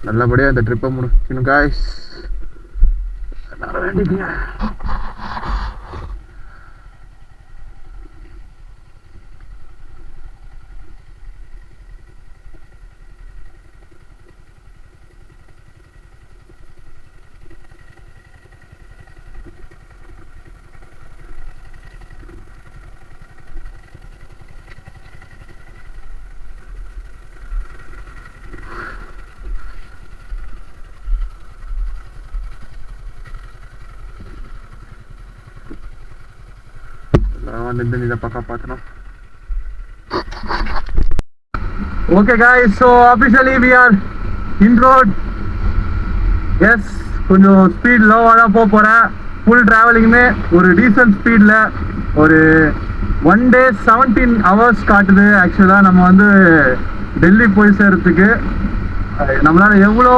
நல்லபடியாக இந்த ட்ரிப்பை முடிக்கணும் காய்ஸ். வேண்டிக்கங்க. இதை பக்கம் பார்த்தோம். Okay guys, so officially we are in road. yes, கொஞ்சம் ஸ்பீட் லோவாக தான் போகிறேன். ஃபுல் ட்ராவலிங்குமே ஒரு டீசன்ட் ஸ்பீடில் ஒரு 1 day 17 hours காட்டுது. ஆக்சுவலாக நம்ம வந்து டெல்லி போய் சேர்றதுக்கு நம்மளால் எவ்வளோ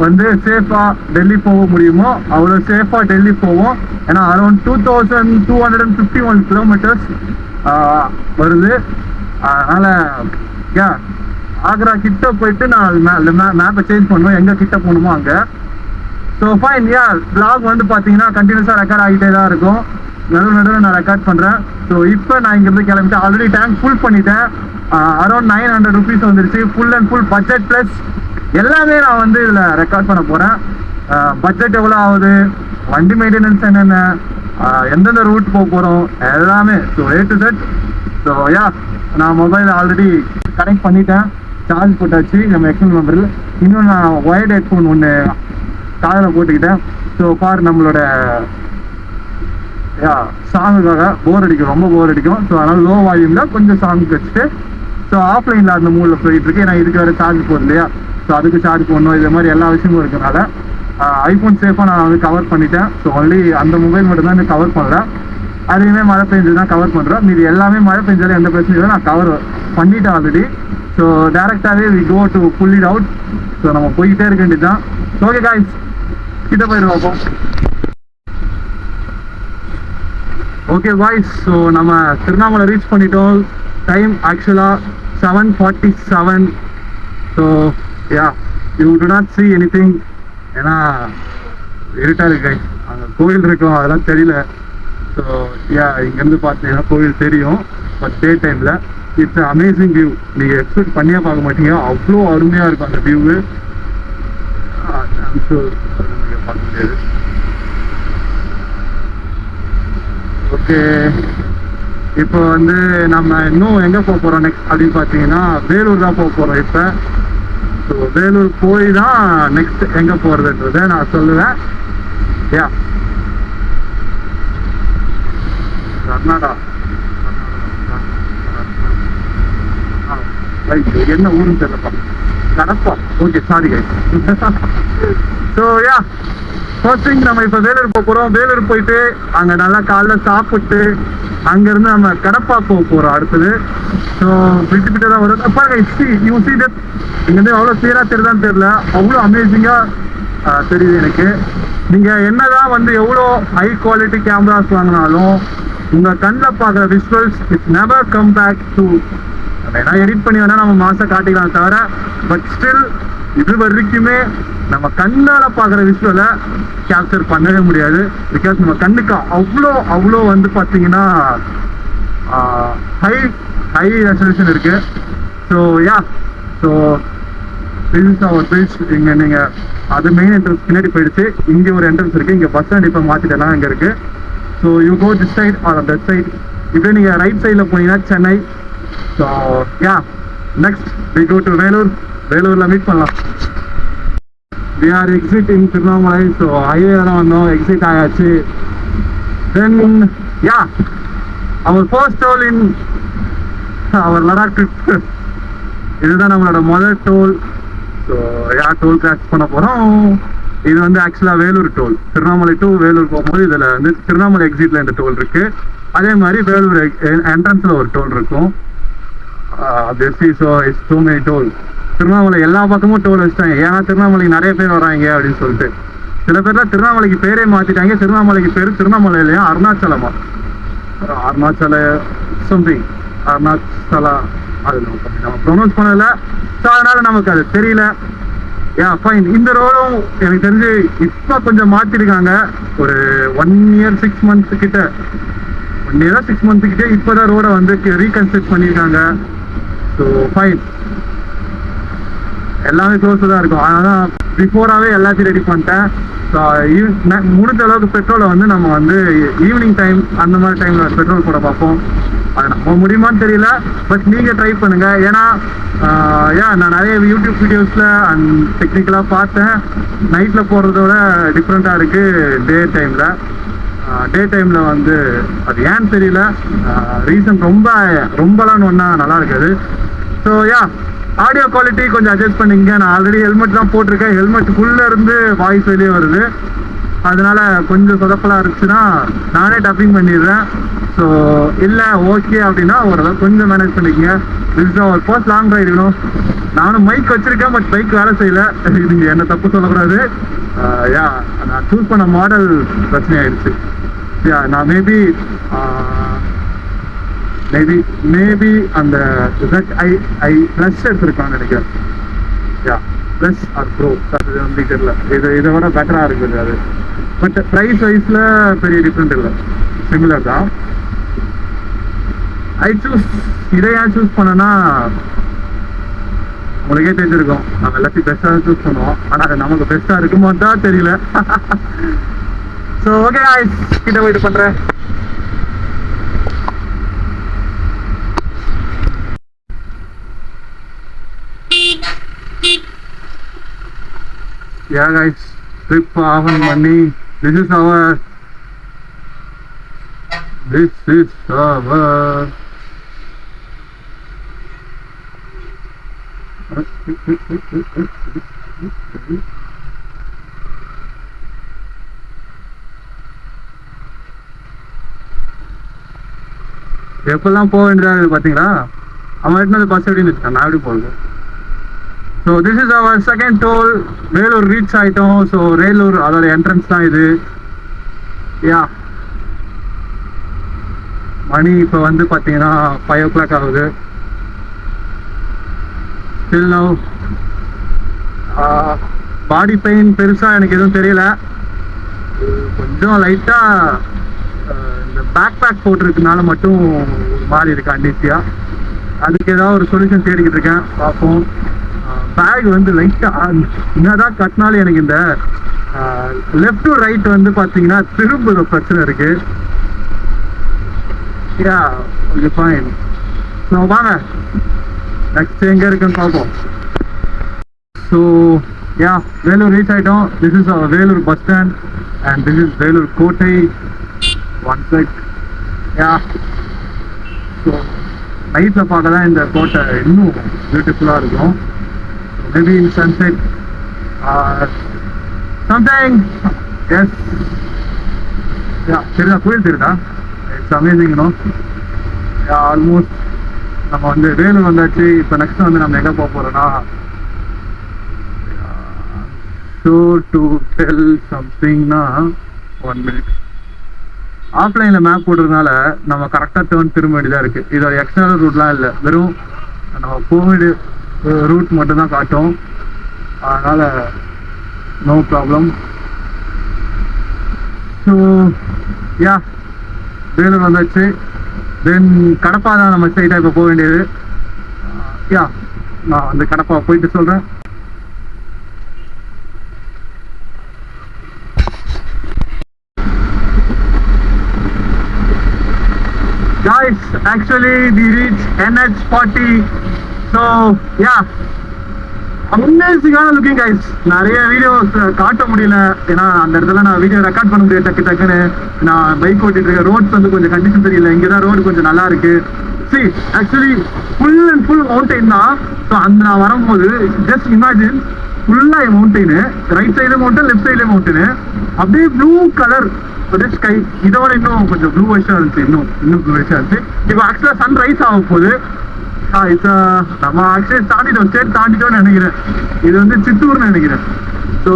வந்து சேஃபாக டெல்லி போக முடியுமோ அவ்வளோ சேஃபாக டெல்லி போவோம். ஏன்னா அரௌண்ட் 2251 கிலோமீட்டர்ஸ் வருது. அதனால் ஆக்ரா கிட்ட போயிட்டு நான் மேப்பை சேஞ்ச் பண்ணுவேன், எங்கே கிட்ட போகணுமோ அங்கே. So fine. vlog வந்து பார்த்தீங்கன்னா கண்டினியூஸாக ரெக்கார்ட் ஆகிட்டே தான் இருக்கும். நடுவில் நான் ரெக்கார்ட் பண்ணுறேன். ஸோ இப்போ நான் இங்கேருந்து கிளம்பிட்டேன். ஆல்ரெடி டேங்க் ஃபுல் பண்ணிட்டேன். அரௌண்ட் 900 rupees வந்துருச்சு. Full and full budget plus எல்லாமே நான் வந்து இதில் ரெக்கார்ட் பண்ண போகிறேன். பட்ஜெட் எவ்வளோ ஆகுது, வண்டி மெயின்டெனன்ஸ் என்னென்ன, எந்தெந்த ரூட் போக போகிறோம் எல்லாமே. So A to Z. So நான் மொபைல் ஆல்ரெடி கனெக்ட் பண்ணிட்டேன், சார்ஜ் போட்டாச்சு நம்ம எக்ஸ்எல் நம்பரில். இன்னும் நான் ஒயர்டு ஹெட்ஃபோன் ஒன்று காதில் போட்டுக்கிட்டேன். ஸோ ஃபார் நம்மளோட சாங்குக்காக போர் அடிக்கும், ரொம்ப போர் அடிக்கும். ஸோ அதனால் லோ வால்யூமில் கொஞ்சம் சாங் வச்சுட்டு ஸோ ஆஃப்லைனில் அந்த மூடில் போயிட்டுருக்கு. ஏன்னா இதுக்கு வேறு சார்ஜ் போகுது இல்லையா, ஸோ அதுக்கு சார்ஜ் போடணும். இது மாதிரி எல்லா விஷயமும் இருக்கிறனால ஐஃபோன் சேஃபாக நான் வந்து கவர் பண்ணிட்டேன். ஸோ ஒன்லி அந்த மொபைல் மட்டும் தான் இன்னும் கவர் பண்ணல. அதையுமே மழை பெஞ்சு தான் கவர் பண்ணுறேன். மீது எல்லாமே மழை பெஞ்சாலும் எந்த பிரச்சனையும் இல்லை, நான் கவர் பண்ணிட்டேன் ஆல்ரெடி. ஸோ டேரெக்டாகவே we go to pull it out. So நம்ம போய்கிட்டே இருக்க வேண்டியது தான். ஓகே காய்ஸ், கிட்ட போயிடுவோம். ஓகே பாய்ஸ், ஸோ நம்ம திருவண்ணாமலை ரீச் பண்ணிட்டோம். டைம் ஆக்சுவலாக 7:47. So you to not C anything. ஏன்னா இருட்டாக இருக்கு கைஸ். அங்கே கோவில் இருக்கும், அதெல்லாம் தெரியல. ஸோ இங்கேருந்து பார்த்தீங்கன்னா கோவில் தெரியும். பட் டே டைமில் இட்ஸ் அமேசிங் வியூ. நீங்கள் எக்ஸ்பெக்ட் பண்ணியே பார்க்க மாட்டீங்க, அவ்வளோ அருமையாக இருக்கும் அந்த வியூவு. நீங்கள் பார்க்க முடியாது. ஓகே, இப்போ வந்து நம்ம இன்னும் எங்கே போக போகிறோம் நெக்ஸ்ட் அப்படின்னு பார்த்தீங்கன்னா வேலூர் தான் போக போகிறோம் இப்போ. ஸோ வேலூர் போய் தான் நெக்ஸ்ட் எங்கே போகிறதுன்றதை நான் சொல்லுவேன். கர்நாடகா என்ன ஊருன்னு தெரியலப்பா, Kadapa. Okay, sorry guys. So first thing நம்ம இப்போ வேலூர் போக போகிறோம். வேலூர் போயிட்டு அங்கே நல்லா காலைல சாப்பிட்டு அங்கேருந்து நம்ம கடப்பா போக போகிறோம் அடுத்தது. ஸோ விட்டு தான் வரும். பாருங்க, யூ சி தட் இங்கேருந்து அவ்வளோ கிளியராக தெரியுதான்னு தெரியல, அவ்வளோ அமேசிங்காக தெரியுது எனக்கு. நீங்கள் என்னதான் வந்து எவ்வளோ ஹை குவாலிட்டி கேமராஸ் வாங்கினாலும் உங்கள் கண்ணில் பார்க்குற visuals it's never come back to. ஏன்னா எடிட் பண்ணி வேணால் நம்ம மாதம் காட்டிக்கலாம் தவிர, பட் ஸ்டில் இது வரைக்குமே நம்ம கண்ணால் பார்க்குற விஷுவலை கேப்சர் பண்ணவே முடியாது. பிகாஸ் நம்ம கண்ணுக்கு அவ்வளோ வந்து பார்த்தீங்கன்னா ஹை ரெசல்யூஷன் இருக்குது. So this is our bridge. இங்கே நீங்கள் அது மெயின் என்ட்ரன்ஸ் பின்னாடி போயிடுச்சு. இங்கே ஒரு என்ட்ரன்ஸ் இருக்குது. இங்கே பஸ் ஸ்டாண்ட் இப்போ மாற்றிட்டலாம் இங்கே இருக்குது. So you go this side or that side. இப்படியே நீங்கள் ரைட் சைடில் போனீங்கன்னா Chennai. So next we go to Vellore. வேலூரில் மீட் பண்ணலாம். we are exiting Tiruvannamalai. So highway தான் வந்தோம், எக்ஸிட் ஆயாச்சு. தென் our first toll in our Ladakh trip. இதுதான் நம்மளோட முதல் டோல். ஸோ டோல் கிராஸ் பண்ண போகிறோம். இது வந்து ஆக்சுவலாக வேலூர் டோல். திருவண்ணாமலை டு வேலூர் போகும்போது இதில் வந்து திருவண்ணாமலை எக்ஸிட்டில் இந்த டோல் இருக்குது. அதே மாதிரி வேலூர் என்ட்ரன்ஸில் ஒரு டோல் இருக்கும். So it's too many toll. Tiruvannamalai எல்லா பக்கமும் டோல் வச்சுட்டாங்க. ஏன்னா திருவண்ணாமலைக்கு நிறைய பேர் வராங்க அப்படின்னு சொல்லிட்டு. சில பேர்லாம் திருவண்ணாமலைக்கு பேரே மாற்றிட்டாங்க. திருவண்ணாமலைக்கு பேர் திருவண்ணாமலை இல்லையா, அருணாச்சலமா, அருணாச்சல சம்திங், அருணாச்சலா, அது நம்ம ப்ரொனவுன்ஸ் பண்ணல. ஸோ அதனால நமக்கு அது தெரியல. Yeah fine. இந்த ரோடும் எனக்கு தெரிஞ்சு இப்போ கொஞ்சம் மாற்றிருக்காங்க. ஒரு 1 இயர் 6 months கிட்ட, 1 இயர் 6 months கிட்ட இப்போதான் ரோடை வந்து ரீகன்ஸ்ட்ரக்ட் பண்ணியிருக்காங்க. ஸோ ஃபைன், எல்லாமே க்ளோஸ் தான் இருக்கும். அதனால பிஃபோராகவே எல்லாத்தையும் ரெடி பண்ணிட்டேன். ஸோ முடிஞ்ச அளவுக்கு பெட்ரோலை வந்து நம்ம வந்து ஈவினிங் டைம் அந்த மாதிரி டைமில் பெட்ரோல் போட பார்ப்போம். அது நம்ம முடியுமான்னு தெரியல, பட் நீங்கள் ட்ரை பண்ணுங்கள். ஏன்னா ஏன் நான் நிறைய யூடியூப் வீடியோஸில் அண்ட் டெக்னிக்கலாக பார்த்தேன். நைட்டில் போடுறதோட டிஃப்ரெண்ட்டாக இருக்குது டே டைமில். டே டைமில் வந்து அது ஏன்னு தெரியல, ரீசன் ரொம்பலாம் ஒன்றா நல்லா இருக்காது. ஸோ ஆடியோ குவாலிட்டி கொஞ்சம் அட்ஜஸ்ட் பண்ணிங்க. நான் ஆல்ரெடி ஹெல்மெட் தான் போட்டிருக்கேன். ஹெல்மெட்டுக்குள்ளே இருந்து வாய்ஸ் வெளியே வருது. அதனால கொஞ்சம் சொதப்பலாக இருந்துச்சுன்னா நானே டப்பிங் பண்ணிடுறேன். ஸோ இல்லை ஓகே அப்படின்னா ஓரளவு கொஞ்சம் மேனேஜ் பண்ணிக்கங்க. இது ஒரு ஃபர்ஸ்ட் லாங் ரைடு வேணும். நானும் மைக் வச்சுருக்கேன், பட் பைக் வேலை செய்யலை. இது என்ன தப்பு சொல்லக்கூடாது. நான் சூஸ் பண்ண மாடல் பிரச்சனை ஆயிடுச்சு. நான் மேபி அந்த ZI ப்ளஸ் எடுத்துருக்கான்னு நினைக்கிறேன். ப்ளஸ் ஆர் ப்ரோ, அது வந்து தெரியல. இதை விட பெட்டராக இருக்குது அது. பட் ப்ரைஸ் வைஸில் பெரிய டிஃப்ரெண்ட் இல்லை, சிமிலர் தான். இதை ஏன் சூஸ் பண்ணனா உங்களுக்கே தெரிஞ்சிருக்கும். நம்ம எல்லாத்தையும் பெஸ்ட்டாக சூஸ் பண்ணுவோம், ஆனால் அது நமக்கு பெஸ்ட்டாக இருக்குமோ தான் தெரியல. ஸோ ஓகே கிட்ட போயிட்டு பண்ணுறேன். Yeah guys, trip on money. This is our எப்பெல்லாம் போக வேண்டியதாக பார்த்தீங்களா? அவன் எடுத்து பஸ் எப்படின்னு வச்சுக்கான், நான் எப்படி போகுது. So this is our second toll. Vellore reach ஆகிட்டோம். ஸோ வேலூர் அதோட என்ட்ரன்ஸ் தான் இது. மணி இப்போ வந்து பார்த்தீங்கன்னா 5 o'clock ஆகுது. ஸ்டில் நவ் பாடி பெயின் பெருசாக எனக்கு எதுவும் தெரியல. கொஞ்சம் லைட்டாக இந்த பேக் போட்டிருக்கனால மட்டும் ஒரு மாதிரி இருக்கு அன்ஈஸியாக. அதுக்கு ஏதாவது ஒரு சொல்யூஷன் தேடிக்கிட்டு இருக்கேன், பார்ப்போம். பேக் வந்து லைட்டாக என்னதான் கட்டினாலும் எனக்கு இந்த லெஃப்ட் டு ரைட் வந்து பார்த்தீங்கன்னா திரும்புகிற பிரச்சனை இருக்கு. கொஞ்சம் ஃபைன். ஸோ வாங்க நெக்ஸ்ட் எங்கே இருக்குன்னு பார்ப்போம். ஸோ வேலூர் ரீச் ஆகிட்டோம். This is Vellore bus stand and this is Vellore கோட்டை. One check. ஸோ நைட்டில் பார்க்க தான் இந்த கோட்டை இன்னும் பியூட்டிஃபுல்லாக இருக்கும். Maybe in sunset or something. Yes. தெரியுதா கோயில் தெரியுதா? It's amazing you know. ஆல்மோஸ்ட் நம்ம வந்து வேலூர் வந்தாச்சு. இப்போ நெக்ஸ்ட் வந்து நம்ம எங்கே போக போகிறோன்னா, ஸோ டு டெல் சம்திங்னா 1 minute. ஆஃப்லைனில் மேப் போடுறதுனால நம்ம கரெக்டாக டேர்ன் திரும்ப வேண்டியதாக இருக்குது. இதோட எக்ஸ்டர்னல் ரூட்லாம் இல்லை, வெறும் நம்ம கோவிட் ரூட் மட்டும்தான் காட்டும். அதனால் நோ ப்ராப்ளம். ஸோ வேலூர் வந்தாச்சு. தென் கடப்பா தான் நம்ம ஸ்ட்ரைட்டாக இப்போ போக வேண்டியது. நான் வந்து கடப்பா போயிட்டு சொல்கிறேன். Guys, actually we reached NH40. So அமேசிங்கான லுக்கிங் கைஸ். நிறைய வீடியோஸ் காட்ட முடியல, ஏன்னா அந்த இடத்துல நான் வீடியோ ரெக்கார்ட் பண்ண முடியாது. டக்குன்னு நான் பைக் ஓட்டிட்டு இருக்கேன். ரோட்ஸ் வந்து கொஞ்சம் கண்டிஷன் தெரியல. இங்கே தான் ரோடு கொஞ்சம் நல்லா இருக்கு. Actually full and full mountain தான். ஸோ அந்த நான் வரும்போது ஜஸ்ட் இமேஜின் ஃபுல்லாக mountain, right side mountain, left side mountain, அப்படியே ப்ளூ கலர் ஸ்கை. இதோட இன்னும் கொஞ்சம் ப்ளூ வைஷா இருந்துச்சு. இன்னும் ப்ளூ வைஷா இருந்துச்சு. இப்போ ஆக்சுவலாக சன் ரைஸ் ஆக போகுது. நம்ம ஆக்சுவலி தாண்டிட்டோம், ஸ்டேட் தாண்டிட்டோம்னு நினைக்கிறேன். இது வந்து சித்தூர்னு நினைக்கிறேன். ஸோ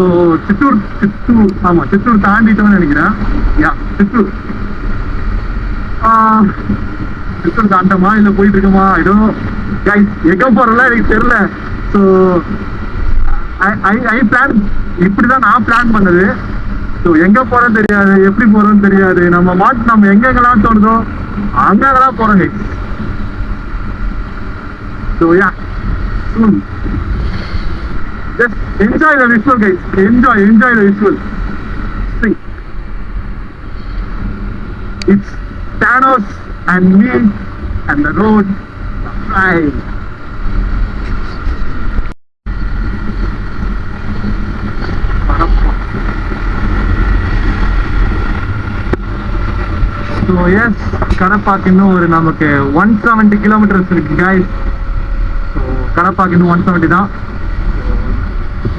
சித்தூர் ஆமாம், சித்தூர் தாண்டிட்டோம்னு நினைக்கிறேன். சித்தூர் தாண்டமா இல்லை போயிட்டு இருக்கோமா, ஏதோ கைஸ் எங்கே போகிறோம்லாம் எனக்கு தெரியல. ஸோ ஐ பிளான் இப்படிதான் நான் பிளான் பண்ணது. ஸோ எங்க போறோம் தெரியாது, எப்படி போறோம்னு தெரியாது. நம்ம எங்கெங்கெல்லாம் தோணுதோ அங்கெல்லாம் போறோம் guys. So yeah, just enjoy the visual guys. Enjoy the visual. See, it's Thanos and me and the road. Right. So yes, கடப்பாக்கு இன்னும் ஒரு நமக்கு 170 kilometers இருக்கு guys. So கடப்பாக்கு இன்னும் 170 தான்.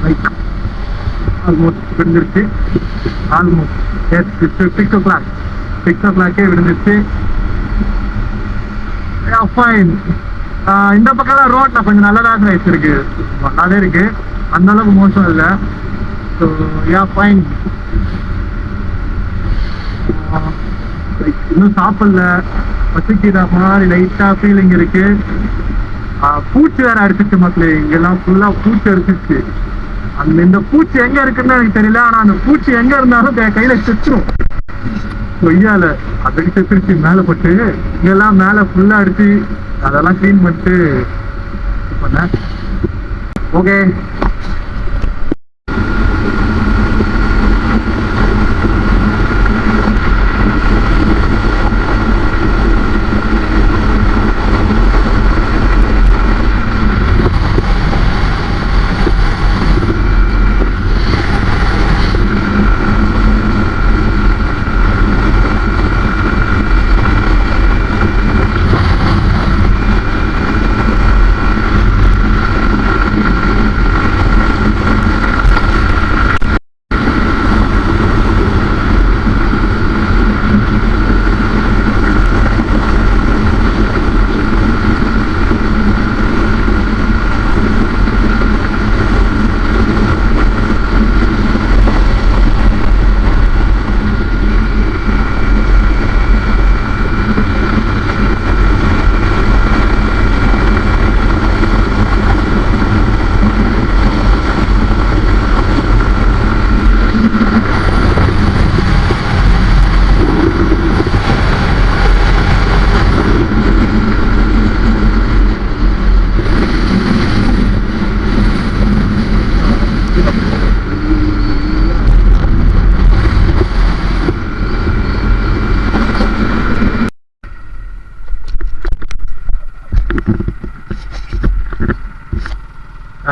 Like almost விழுந்துருச்சு. Almost. Yes, it's 6 o'clock. 6 o'clock விழுந்துருச்சு. Yeah, fine. இந்த பக்கம் ரோட்ல கொஞ்சம் நல்லதாக இருக்கு, நல்லாவே இருக்கு, அந்த அளவுக்கு மோசம் இல்லை. So yeah fine. இன்னும் சாப்பிடல, பசிக்கிற மாதிரி லைட்டா ஃபீலிங் இருக்கு. பூச்சி வேற அடிச்சிச்சு மக்களே, இங்கெல்லாம் ஃபுல்லா பூச்சி அடிச்சிச்சு. இந்த பூச்சி எங்க இருக்குன்னு எனக்கு தெரியல, ஆனா அந்த பூச்சி எங்க இருந்தாலும் கையில செத்துரும். கொய்யால அதுக்கு செத்துருச்சு மேல போட்டு. இங்கெல்லாம் மேல ஃபுல்லா அடிச்சு அதெல்லாம் கிளீன் பண்ணிட்டு பண்ணேன். ஓகே,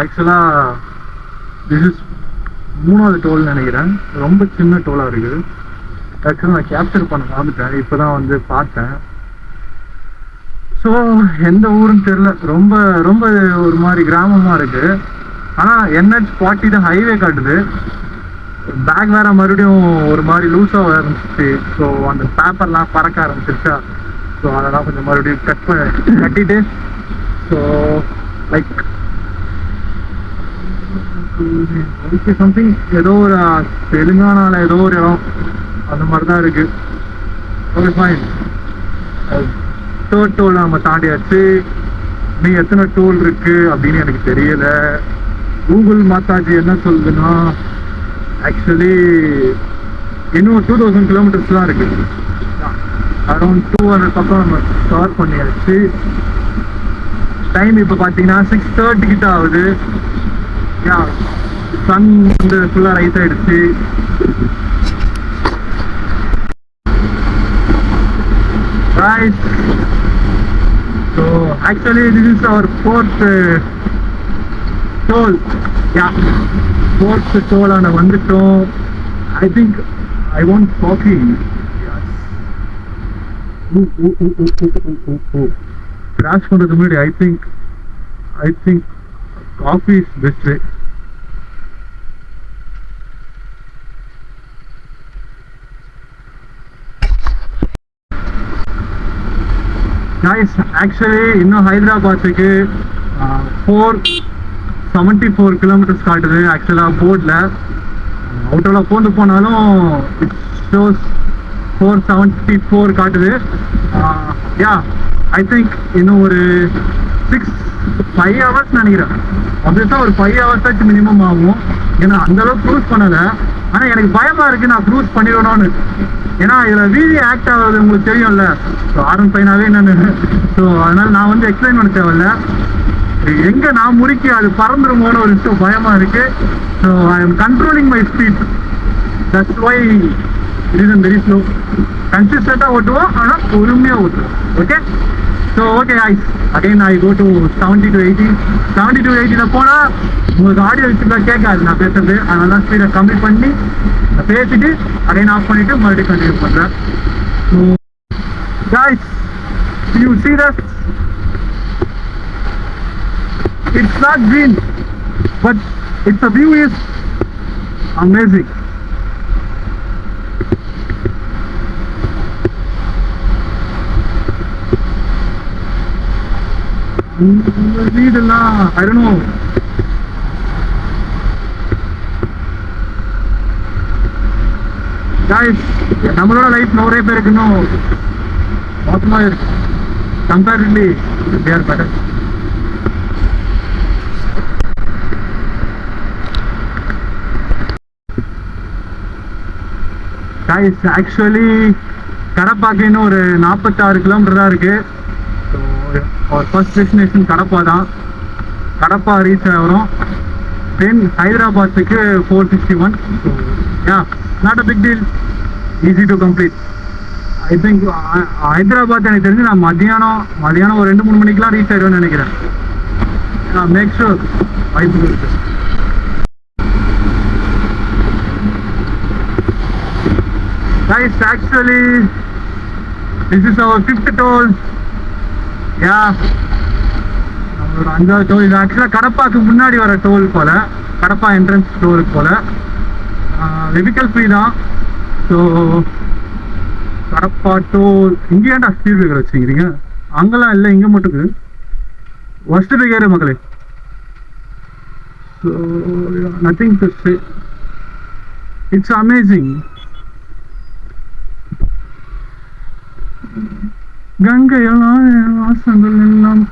ஆக்சுவலா திஸ் இஸ் 3வது டோல் நினைக்கிறேன். ரொம்ப சின்ன டோலா இருக்குது. ஆக்சுவலாக நான் கேப்சர் பண்ண மறந்துட்டேன், இப்போதான் வந்து பார்த்தேன். ஸோ எந்த ஊருன்னு தெரியல, ரொம்ப ரொம்ப ஒரு மாதிரி கிராமமாக இருக்கு. ஆனால் NH40 தான் ஹைவே காட்டுது. பேக் வேற மறுபடியும் ஒரு மாதிரி லூஸாக ஆரம்பிச்சிச்சு. ஸோ அந்த பேப்பர்லாம் பறக்க ஆரம்பிச்சிருச்சா, ஸோ அதெல்லாம் கொஞ்சம் மறுபடியும் கட்டிட்டு ஸோ லைக் சம்திங் ஏதோ ஒரு தெலுங்கானால ஏதோ ஒரு இடம் அந்த மாதிரி தான் இருக்கு. Okay fine. 3rd டோல் நம்ம தாண்டியாச்சு. நீ எத்தனை டோல் இருக்கு அப்படின்னு எனக்கு தெரியல. கூகுள் மாத்தாஜி என்ன சொல்லுதுன்னா ஆக்சுவலி இன்னும் 2000 கிலோமீட்டர்ஸ் தான் இருக்கு. அரௌண்ட் 200 பக்கம் நம்ம கவர் பண்ணியாச்சு. டைம் இப்போ பார்த்தீங்கன்னா 6:30 கிட்ட ஆகுது. சன் வந்து ஃபுல்லாக ரைஸ் ஆயிடுச்சு. Right. So actually this is our 4th toll. Yeah, 4th toll ஆன வந்துட்டோம். I think I want coffee. Yes. Crash பண்றது முன்னாடி I think coffee is best way. Guys, actually இன்னும் ஹைதராபாத்துக்கு 474 கிலோமீட்டர்ஸ் காட்டுது. ஆக்சுவலாக போர்டில் அவுட்டரில் போந்து போனாலும் இட் ஷோஸ் 474 காட்டுது. யா ஐ திங்க் இன்னும் ஒரு 6 5 hours நினைக்கிறேன். அப்படின்னா ஒரு 5 hours ஆச்சு மினிமம் ஆகும். ஏன்னா அந்த அளவுக்கு க்ரூஸ் பண்ணல. ஆனா எனக்கு பயமா இருக்கு நான் க்ரூஸ் பண்ணிடணும்னு. ஏன்னா இதுல வீடியோ ஆக்ட் ஆகுது உங்களுக்கு தெரியும்ல. ஸோ R15 என்னன்னு. ஸோ அதனால நான் வந்து எக்ஸ்பிளைன் பண்ண தேவையில்ல. எங்க நான் முடிக்க அது பறந்துருமோன்னு ஒரு விஷயம் பயமா இருக்கு. So I am controlling my speed. That's why it is very slow. கன்சிஸ்டண்டா ஓட்டுவோம், ஆனா பொறுமையா ஓட்டுவோம். Okay. So okay as again I go to 70 to 80. 70 to 80 போனா உங்களுக்கு ஆடியோ வச்சுருந்தா கேட்காது நான் பேசுறது. அதனால தான் ஸ்பீடை கம்மி பண்ணி பேசிட்டு அகைன் ஆஃப் பண்ணிட்டு மறுபடியும் கண்டினியூ பண்றேன். So guys, you see that? It's not green, but the view is amazing. வீடெல்லாம் I don't know. Guys, நம்மளோட லைஃப் நிறைய பேருக்கு இன்னும் மோசமா இருக்கு. Comparatively they are better. Guys, actually கடப்பாக்கு இன்னும் ஒரு 46 கிலோமீட்டர் தான் இருக்கு. ஒரு ஃபர்ஸ்ட் டெஸ்டினேஷன் கடப்பா தான். கடப்பா ரீச் ஆகிறோம். தென் ஹைதராபாத்துக்கு 461. Yeah, not a big deal, easy to complete. I think Hyderabad எனக்கு தெரிஞ்சு நான் மதியானம் ஒரு 2-3 மணிக்கெலாம் ரீச் ஆயிடுவேன்னு நினைக்கிறேன். மேக் ஷூர் வாய்ப்பு இருக்கு. Guys, actually this is our 5th toll. Yeah, நம்மளோட 5வது டோல். இது ஆக்சுவலாக கடப்பாக்கு முன்னாடி வர டோல் போல, கடப்பா என்ட்ரன்ஸ் டோல் போல. வெஹிக்கல் ஃப்ரீ தான். ஸோ கடப்பா டோல் இங்கே ஏன்டா ஸ்பீட் பிரேக்கர் வச்சுக்கிறீங்க? அங்கெல்லாம் இல்லை, இங்கே மட்டும் இருக்குது. ஃபர்ஸ்ட் பிரேக்கர் மக்களே. So nothing to say, it's amazing. கங்கையெல்லாம் வாசங்கள் எல்லாம்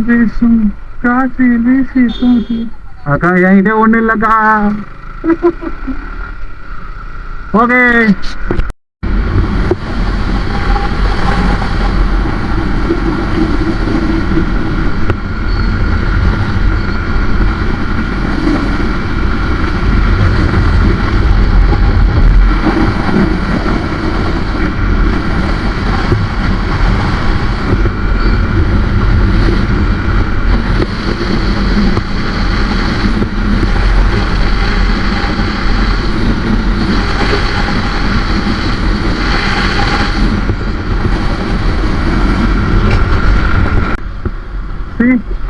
பேசும் காசியில் வீசி தூக்கி. அக்கா என்கிட்ட ஒன்றும் இல்லைக்கா. ஓகே.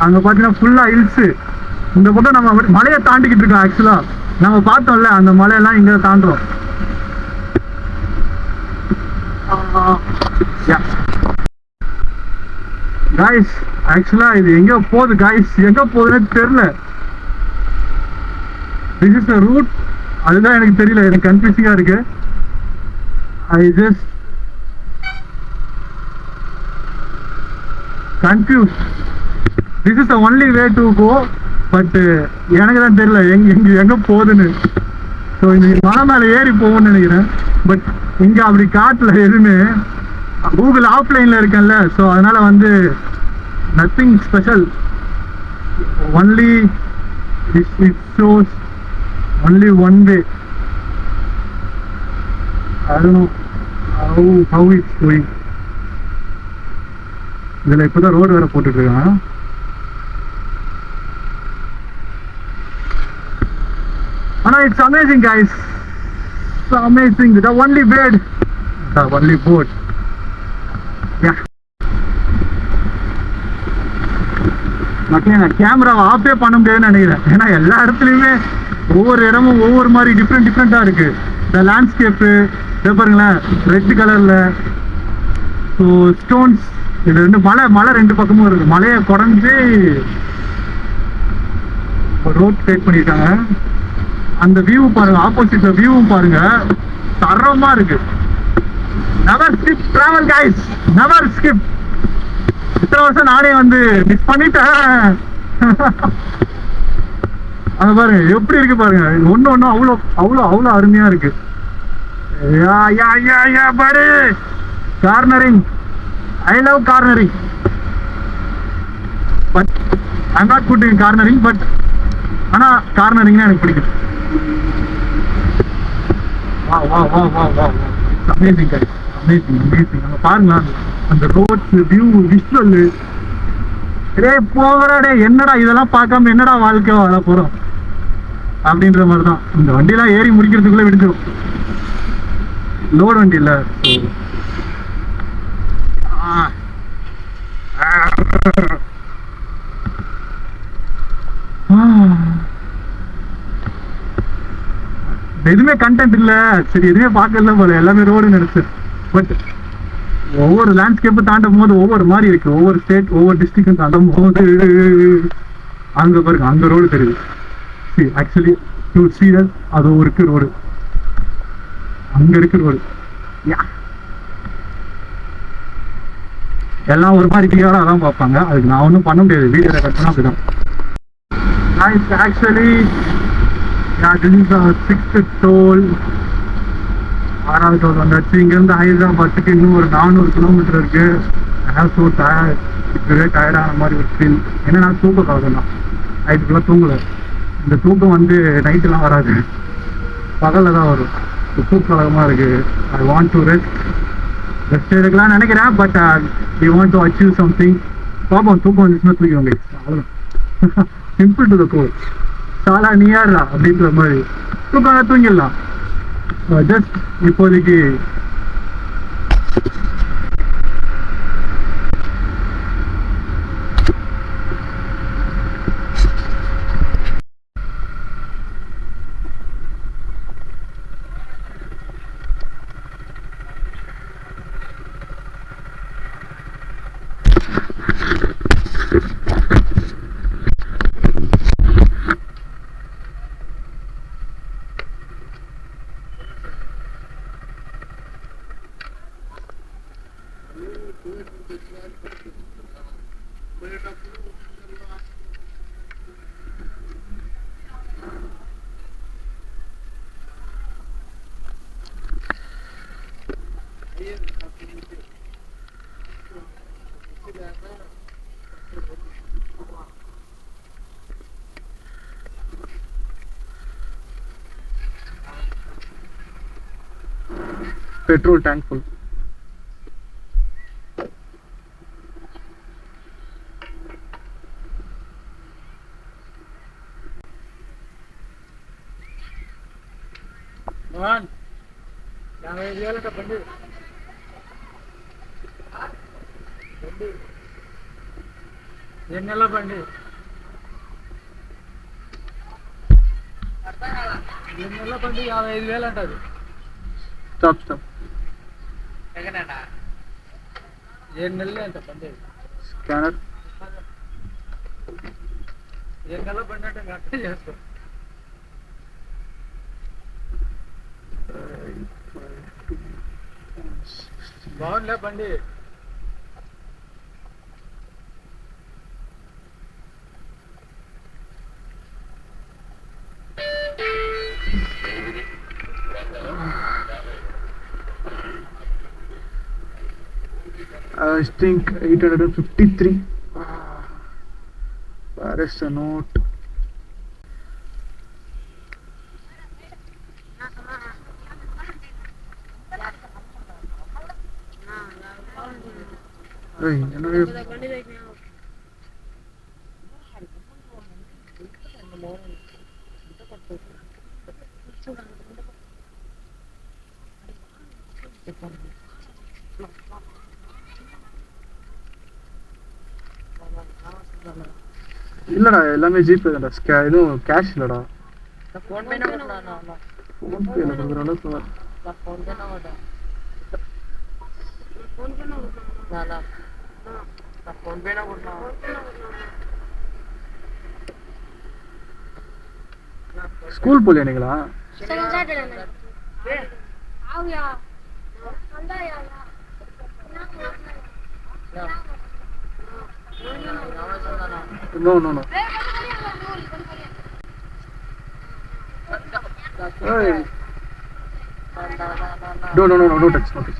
அங்க பாத்தீங்கன்னா ஃபுல்லா ஹில்ஸ். இந்த பக்கம் நம்ம மலையை தாண்டிக்கிட்டு இருக்கோம். ஆக்சுவலா நம்ம பார்த்தோம்ல அந்த மலையெல்லாம் இங்க தாண்டுறோம். காய்ஸ், ஆக்சுவலா இது எங்க போகுது காய்ஸ், எங்க போகுதுன்னு தெரியல. This is the route. அதுதான் எனக்கு தெரியல, எனக்கு கன்ஃபியூசிங்கா இருக்கு. I just confuse. This is the only way to go. But எனக்கு தான் தெரியல எங்க போகுதுன்னு. ஸோ இந்த மலை மேலே ஏறி போகும்னு நினைக்கிறேன். பட் இங்கே அப்படி காட்டல எதுவுமே. கூகுள் ஆஃப்லைனில் இருக்கேன்ல, ஸோ அதனால வந்து nothing special. Only it shows only one way. I don't know how it's going. இதில் இப்போ தான் ரோடு வேறு போட்டுட்ருக்காங்க. ஆனால் it's amazing guys. It's amazing. The only bed, the only boat. Yeah. மக்களே, நான் கேமராவை ஆஃபே பண்ண முடியாதுன்னு நினைக்கிறேன். ஏன்னா எல்லா இடத்துலையுமே ஒவ்வொரு இடமும் ஒவ்வொரு மாதிரி டிஃப்ரெண்ட்டாக இருக்குது. இந்த லேண்ட்ஸ்கேப்பு இதை பாருங்களேன், ரெட் கலரில். ஸோ ஸ்டோன்ஸ், இது ரெண்டு மலை ரெண்டு பக்கமும் இருக்குது. மலையை குறைஞ்சி ரோட் கிரியேட் பண்ணியிருக்காங்க. அந்த வியூ பாருங்க, ஆப்போசிட்ல வியூவும் பாருங்க, தரமா இருக்கு. Never skip travel guys, never skip. இத்தனை வருஷம் நானே வந்து மிஸ் பண்ணிட்டேன். அங்க பாருங்க எப்படி இருக்கு பாருங்க, ஒண்ணு ஒண்ணு அவ்வளோ அவ்வளோ அவ்வளோ அருமையா இருக்கு. யா யா யா யா படு cornering. I love cornering, but I am not good in cornering, but ஆனா கார்னரிங்னா எனக்கு பிடிக்கும். வா வா வா வா வா, அமேசிங் கைஸ், அமேசிங் அமேசிங். அங்க பாருங்க அந்த ரோட்ஸ் வியூ விஷுவல். டேய் போங்கடா டேய், என்னடா இதெல்லாம் பார்க்காம என்னடா வாழ்க்கை வாழ போறோம் அப்படின்ற மாதிரி தான். இந்த வண்டியெல்லாம் ஏறி முடிக்கிறதுக்குள்ள விடுச்சிடும். லோட் வண்டி இல்ல. எதுவுமே கண்டென்ட் இல்ல, சரி எதுவுமே பார்க்கல போல, எல்லாமே ரோடு நினைச்சு. பட் ஒவ்வொரு லேண்ட்ஸ்கேப் தாண்டும் போது ஒவ்வொரு மாதிரி இருக்கு. ஒவ்வொரு ஸ்டேட் ஒவ்வொரு டிஸ்ட்ரிக்டும் தாண்டும் போது அங்க பாருங்க அங்க ரோடு தெரியுது. ஆக்சுவலி டு சீரியஸ் அது இருக்கு ரோடு, அங்க இருக்கு ரோடு. எல்லாம் ஒரு மாதிரி கிளியரா தான் பார்ப்பாங்க, அதுக்கு நான் ஒன்றும் பண்ண முடியாது. வீடியோ ரெக்கார்ட் பண்ணா அப்படிதான். Actually this is the 6th toll. 6வது டோல் வந்தாச்சு. இங்கேருந்து ஹைதராபாத்துக்கு இன்னும் ஒரு 400 கிலோமீட்டர் இருக்கு. ஸோ டயர்ட், இப்பவே டயர்டான மாதிரி ஒரு ஃபீல். ஏன்னா நான் தூக்க கலகம் தான், நைட்டுக்குள்ளே தூங்கலை. இந்த தூக்கம் வந்து நைட்டுலாம் வராது, பகலில் தான் வரும். தூக்க கலகமாக இருக்கு. ஐ வாண்ட் டு ரெஸ்ட் எடுக்கலாம்னு நினைக்கிறேன், but we want to achieve something. பாப்போம், தூக்கம் வந்துச்சுன்னா தூக்கிவாங்க. அவ்வளோதான், சிம்பிள் டு த கோல். சாலா நியாரா அப்படின்ற மாதிரி தூக்கம் தூங்கிடலாம். ஜஸ்ட் இப்போதைக்கு petrol tank full. Man, yang ideal ada bandi. Bandi. Yenala bandi. Yenala bandi yang ideal ada. Stop. ఎంత పండి స్కానర్ ఏ నెల పడినట్టు అట్టే చేస్తాం. బాగుందిలే బండి. I think 853. Where is the note? Hey, இல்லடா எல்லாமே ஜிபே தான்டா, எதுவும் கேஷ் இல்லடா. ஃபோன் பேல கொடுக்குற அளவுக்கு ஸ்கூல் போலியா நீங்களா? No, no, no. Hey. No, no, no, no, no touch, no touch.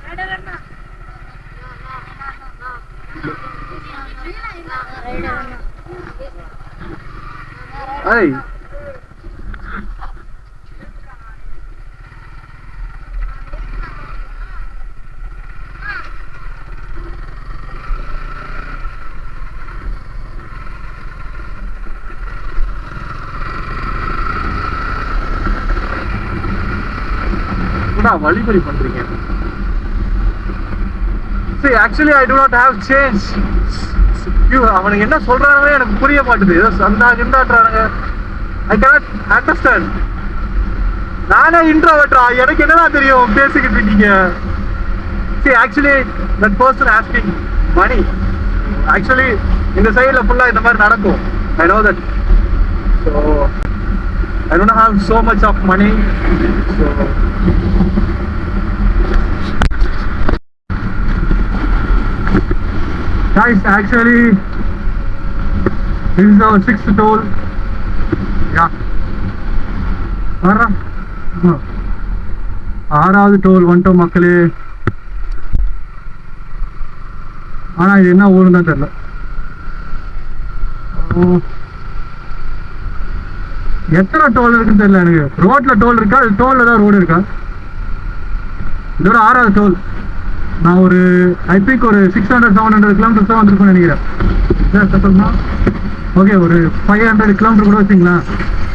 Hey. வழிபறி பண்றீங்க. See, actually I do not have change. அவனுக்கு என்ன சொல்றானே எனக்கு புரிய மாட்டுது. ஏதோ சந்தாகின்றானுங்க. I cannot understand. நானே இன்ட்ரோவர்ட்டா, எனக்கு என்னடா தெரியும் பேசிக்கிட்டு இருக்கீங்க. See, actually that person asking money. Actually இந்த சைடுல ஃபுல்லா இந்த மாதிரி நடக்கும். I know that. So I don't have so much of money. So guys, actually this is our 6th toll. Yeah. ஆறாவது டோல் வந்துட்டோம் மக்களே. ஆனா இது என்ன ஊருன்னு தான் தெரியல. எத்தனை டோல் இருக்குன்னு தெரியல எனக்கு. ரோட்ல டோல் இருக்கா, டோல்ல தான் ரோடு இருக்கா? இதோட 6வது டோல். நான் ஒரு ஐ திங்க் ஒரு 600-700 கிலோமீட்டர்ஸ் தான் வந்திருக்கேன்னு நினைக்கிறேன். ஓகே, ஒரு 500 கிலோமீட்டர் கூட வச்சிங்களா,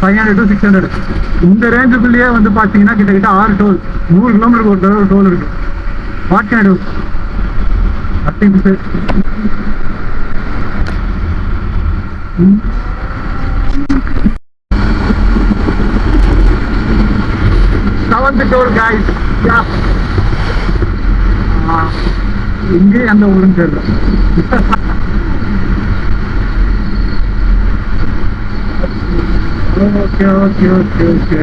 500 to 600 இந்த ரேஞ்சுக்குள்ளேயே வந்து பார்த்தீங்கன்னா கிட்டத்தட்ட 6 டோல். 100 கிலோமீட்டருக்கு ஒரு தடவை டோல் இருக்கு. What can I do? Nothing to say. Seventh toll guys. இங்கே அந்த ஊருன்னு தெரியல. Okay okay okay okay.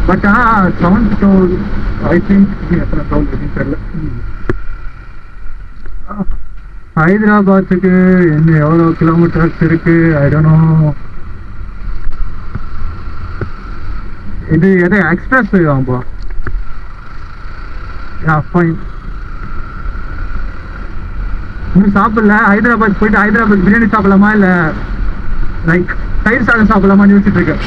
But seventh toll I think எத்தனை டோல் இருக்குன்னு தெரியல. ஹைதராபாத்துக்கு என்ன எவ்வளோ கிலோமீட்டர்ஸ் இருக்கு ஐ டோன்ட் நோ. இது எதை எக்ஸ்பிரஸ் வே ஆகும்பா? ஃபைன். இன்னும் சாப்பிடல. ஹைதராபாத் போயிட்டு ஹைதராபாத் பிரியாணி சாப்பிடலாமா இல்லை லைக் தயிர் சாதம் சாப்பிடலாமான்னு யோசிச்சுட்டு இருக்கேன்.